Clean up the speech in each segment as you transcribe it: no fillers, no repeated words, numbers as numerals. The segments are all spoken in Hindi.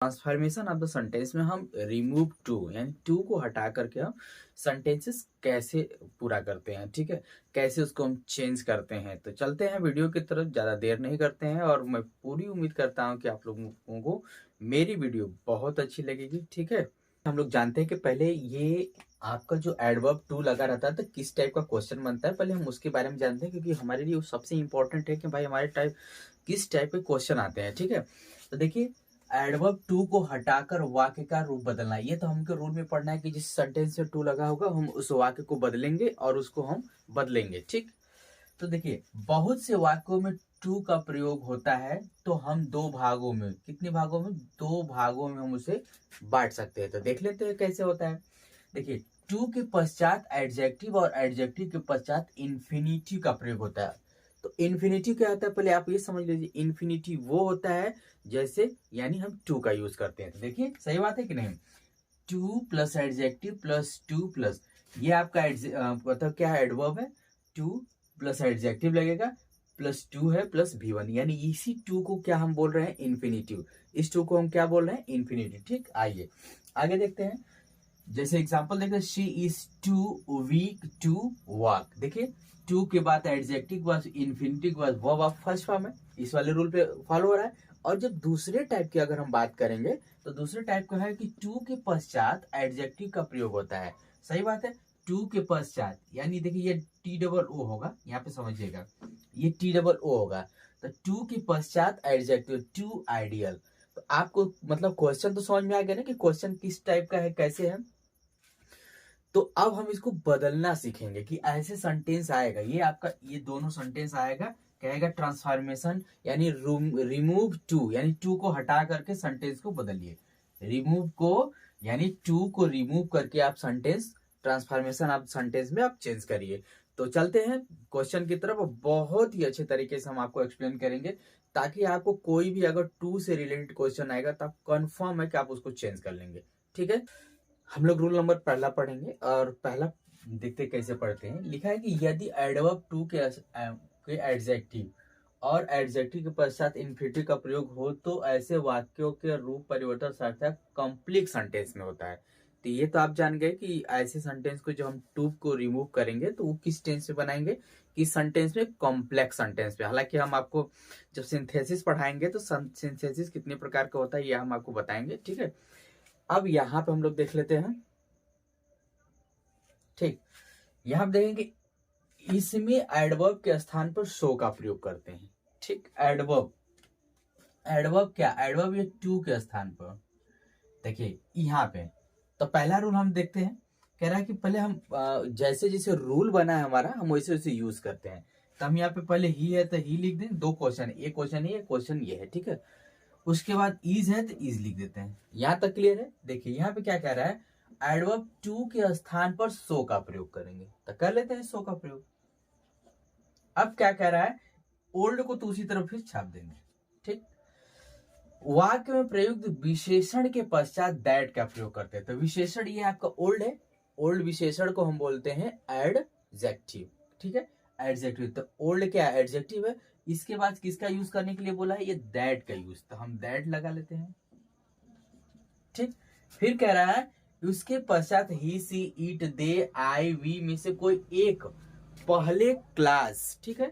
ट्रांसफॉर्मेशन ऑफ द सेंटेंस में हम रिमूव टू यानी टू को हटा करके हम सेंटेंसेस कैसे पूरा करते हैं, ठीक है, कैसे उसको हम चेंज करते हैं। तो चलते हैं वीडियो की तरफ, ज़्यादा देर नहीं करते हैं और मैं पूरी उम्मीद करता हूं कि आप लोगों को मेरी वीडियो बहुत अच्छी लगेगी, ठीक है। हम लोग जानते हैं कि पहले ये आपका जो एडवर्ब टू लगा रहता है तो किस टाइप का क्वेश्चन बनता है, पहले हम उसके बारे में जानते हैं क्योंकि हमारे लिए सबसे इंपॉर्टेंट है कि भाई हमारे किस टाइप के क्वेश्चन आते हैं, ठीक है। तो देखिए, एडवर्ब टू को हटाकर वाक्य का रूप बदलना, ये तो हमको रूल में पढ़ना है कि जिस सेंटेंस से टू लगा होगा हम उस वाक्य को बदलेंगे और उसको हम बदलेंगे, ठीक। तो देखिए, बहुत से वाक्यों में टू का प्रयोग होता है तो हम दो भागों में, कितने भागों में, दो भागों में हम उसे बांट सकते हैं। तो देख लेते हैं कैसे होता है। देखिए, टू के पश्चात एडजेक्टिव और एडजेक्टिव के पश्चात इन्फिनिटिव का प्रयोग होता है। तो इन्फिनिटिव क्या होता है, पहले आप ये समझ लीजिए। इन्फिनिटिव वो होता है जैसे, यानी हम टू का यूज करते हैं। तो देखिए, सही बात है कि नहीं, two plus adjective plus two plus, ये आपका मतलब क्या है, एडवर्ब है। टू प्लस एडजेक्टिव लगेगा प्लस टू है प्लस V1, यानी इसी टू को क्या हम बोल रहे हैं, इन्फिनिटिव। इस टू को हम क्या बोल रहे हैं, इन्फिनिटिव, ठीक। आइए आगे देखते हैं। जैसे एग्जांपल देखते हैं, she is too weak to walk. देखिए, टू के बाद एडजेक्टिव के बाद इन्फिनिटिव के बाद वर्ब ऑफ फर्स्ट फॉर्म है, इस वाले रूल पे फॉलो हो रहा है। और जब दूसरे टाइप की अगर हम बात करेंगे तो दूसरे टाइप का है कि टू के पश्चात एडजेक्टिव का प्रयोग होता है। सही बात है, टू के पश्चात, यानी देखिए ये TOO होगा, यहाँ पे समझिएगा, ये TOO होगा। तो टू के पश्चात एडजेक्टिव, टू आइडियल। तो आपको मतलब क्वेश्चन तो समझ में आ गया ना कि क्वेश्चन किस टाइप का है, कैसे है। तो अब हम इसको बदलना सीखेंगे कि ऐसे सेंटेंस आएगा, ये आपका ये दोनों सेंटेंस आएगा, कहेगा ट्रांसफॉर्मेशन यानी रिमूव टू, यानी टू को हटा करके सेंटेंस को बदलिए। रिमूव को यानी टू को रिमूव करके आप सेंटेंस, ट्रांसफॉर्मेशन आप सेंटेंस में आप चेंज करिए। तो चलते हैं क्वेश्चन की तरफ, बहुत ही अच्छे तरीके से हम आपको एक्सप्लेन करेंगे ताकि आपको कोई भी अगर टू से रिलेटेड क्वेश्चन आएगा तो आप कंफर्म है कि आप उसको चेंज कर लेंगे, ठीक है। हम लोग रूल नंबर पहला पढ़ेंगे और पहला देखते कैसे पढ़ते हैं। लिखा है कि यदि एडवर्ब टू के एडजेक्टिव और एडजेक्टिव के पश्चात इन्फिनिटिव का प्रयोग हो तो ऐसे वाक्यों के रूप परिवर्तन सार्थक कॉम्प्लेक्स सेंटेंस में होता है। तो ये तो आप जान गए कि ऐसे सेंटेंस को जो हम टू को रिमूव करेंगे तो वो किस टेंस में बनाएंगे, किस सेंटेंस में, कॉम्प्लेक्स सेंटेंस में। हालांकि हम आपको जब सिंथेसिस पढ़ाएंगे तो सिंथेसिस कितने प्रकार का होता है ये हम आपको बताएंगे, ठीक है। अब यहां पे हम लोग देख लेते हैं, ठीक। यहां पे देखेंगे इसमें एडवर्ब के स्थान पर सो का प्रयोग करते हैं, ठीक। एडवर्ब, एडवर्ब क्या, एडवर्ब ये टू के स्थान पर। देखिए यहाँ पे तो पहला रूल हम देखते हैं, कह रहा है कि पहले हम जैसे जैसे रूल बना है हमारा हम वैसे वैसे यूज करते हैं। तो हम यहाँ पे पहले ही है तो ही लिख दें, दो क्वेश्चन, एक क्वेश्चन ये क्वेश्चन ये है, ठीक है। उसके बाद इज है तो इज लिख देते हैं। यहां तक क्लियर है। देखिए यहाँ पे क्या कह रहा है, एडवर्ब टू के स्थान पर सो का प्रयोग करेंगे, तो कर लेते हैं सो का प्रयोग। अब क्या कह रहा है, ओल्ड को तो उसी तरह फिर छाप देंगे, ठीक। वाक्य में प्रयुक्त विशेषण के पश्चात दैट का प्रयोग करते हैं। तो विशेषण ये आपका ओल्ड है, ओल्ड विशेषण को हम बोलते हैं एडजेक्टिव, ठीक है, एडजेक्टिव। तो ओल्ड क्या है, एडजेक्टिव है। इसके बाद किसका यूज करने के लिए बोला है, ये दैट का यूज, तो हम दैट लगा लेते हैं, ठीक। फिर कह रहा है उसके पश्चात ही see it they I we में से कोई एक पहले क्लास, ठीक है,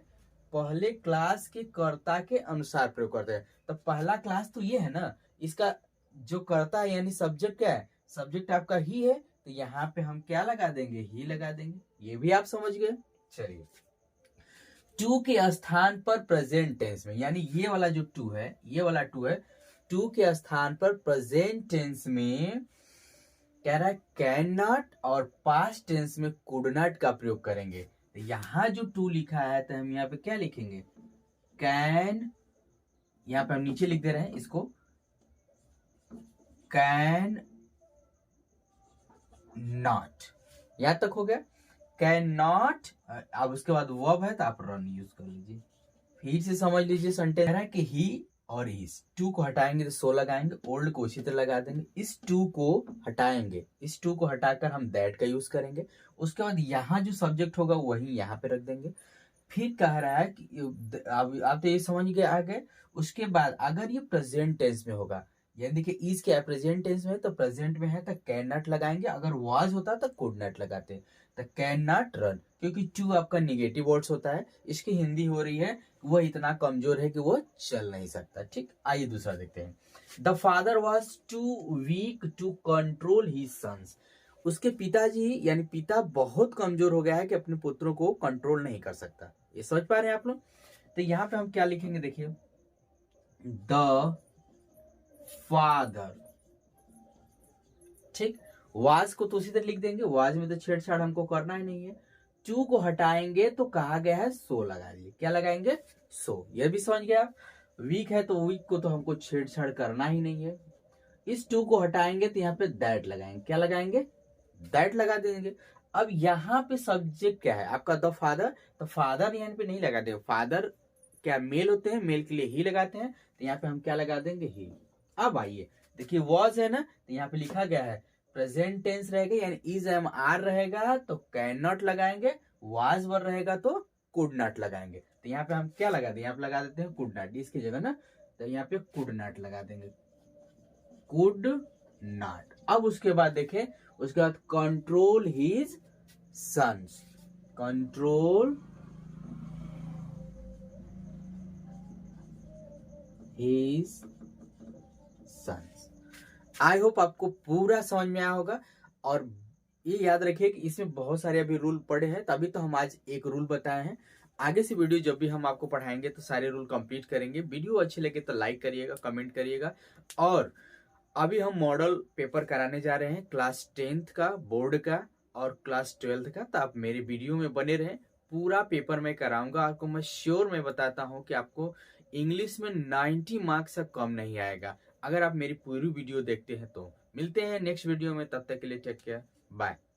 पहले क्लास के कर्ता के अनुसार प्रयोग करते हैं। तो पहला क्लास तो ये है ना, इसका जो कर्ता है यानी सब्जेक्ट क्या है, सब्जेक्ट आपका ही है, तो यहाँ पे हम क्या लगा देंगे, ही लगा देंगे। ये भी आप समझ गए। चलिए, टू के स्थान पर प्रेजेंट टेंस में, यानी ये वाला जो टू है, ये वाला टू है, टू के स्थान पर प्रेजेंट टेंस में कह रहा है कैन नॉट और पास्ट टेंस में कुड नॉट का प्रयोग करेंगे। तो यहां जो टू लिखा है तो हम यहाँ पे क्या लिखेंगे, कैन, यहां पे हम नीचे लिख दे रहे हैं इसको, कैन नॉट, यहां तक हो गया, कैन नॉट। अब उसके बाद वर्ब है तो आप रन यूज कर लीजिए। फिर से समझ लीजिए सेंटेंस है कि ही और इस टू को हटाएंगे तो सो लगाएंगे, ओल्ड को उसी तरह लगा देंगे। इस टू को हटाएंगे, इस टू को हटाकर हम दैट का यूज करेंगे। उसके बाद यहाँ जो सब्जेक्ट होगा वही यहाँ पे रख देंगे। फिर कह रहा है कि आप तो ये समझ गए आ गए। उसके बाद अगर ये प्रेजेंट टेंस में होगा, यानी देखिए इज क्या है प्रेजेंट टेंस में, तो प्रेजेंट में है तो कैन नॉट लगाएंगे, अगर वाज होता तो कुड नॉट लगाते। तो कैन नॉट रन, क्योंकि टू आपका निगेटिव वर्ड्स होता है, इसकी हिंदी हो रही है वो इतना कमजोर है कि वो चल नहीं सकता। ठीक, आइए दूसरा देखते हैं। The father was too weak to control his sons. उसके पिताजी यानी पिता बहुत कमजोर हो गया है कि अपने पुत्रों को कंट्रोल नहीं कर सकता। ये समझ पा रहे हैं आप लोग? तो यहाँ पे हम क्या लिखेंगे, देखिए द फादर। ठीक, वाज को तो उसी तरह लिख देंगे, वाज में तो छेड़छाड़ हमको करना ही नहीं है। टू को हटाएंगे तो कहा गया है सो लगा दिए, क्या लगाएंगे, सो। ये भी समझ गया आप? वीक है तो वीक को तो हमको छेड़छाड़ करना ही नहीं है। इस टू को हटाएंगे तो यहाँ पे दैट लगाएंगे, क्या लगाएंगे, दैट लगा देंगे। अब यहाँ पे सब्जेक्ट क्या है आपका, द फादर। तो फादर यहाँ पे नहीं लगाते, फादर क्या मेल होते हैं, मेल के लिए ही लगाते हैं, तो यहाँ पे हम क्या लगा देंगे, ही। अब आइए देखिए वॉज है ना, तो यहाँ पे लिखा गया है प्रेजेंट टेंस रहेगा, यानी इज एम आर रहेगा तो कैन नॉट लगाएंगे, वाज वर रहेगा तो कुड नॉट लगाएंगे। तो यहाँ पे हम क्या लगा दें, यहाँ पे लगा देते हैं कुड नॉट इसकी जगह ना, तो यहाँ पे कुड नॉट लगा देंगे, कुड नॉट। अब उसके बाद देखें, उसके बाद control his sons, control his sons. I hope आपको पूरा समझ में आया होगा। और ये याद रखिए कि इसमें बहुत सारे अभी रूल पड़े हैं, तभी तो हम आज एक रूल बताए हैं। आगे से वीडियो जब भी हम आपको पढ़ाएंगे तो सारे रूल कंप्लीट करेंगे। वीडियो अच्छी लगे तो लाइक करिएगा, कमेंट करिएगा। और अभी हम मॉडल पेपर कराने जा रहे हैं क्लास 10th का, बोर्ड का और क्लास 12th का, तो आप मेरे वीडियो में बने रहें। पूरा पेपर मैं कराऊंगा आपको, मैं श्योर मैं बताता हूं कि आपको इंग्लिश में 90 मार्क्स से कम नहीं आएगा अगर आप मेरी पूरी वीडियो देखते हैं तो। मिलते हैं नेक्स्ट वीडियो में, तब तक के लिए टेक केयर, बाय।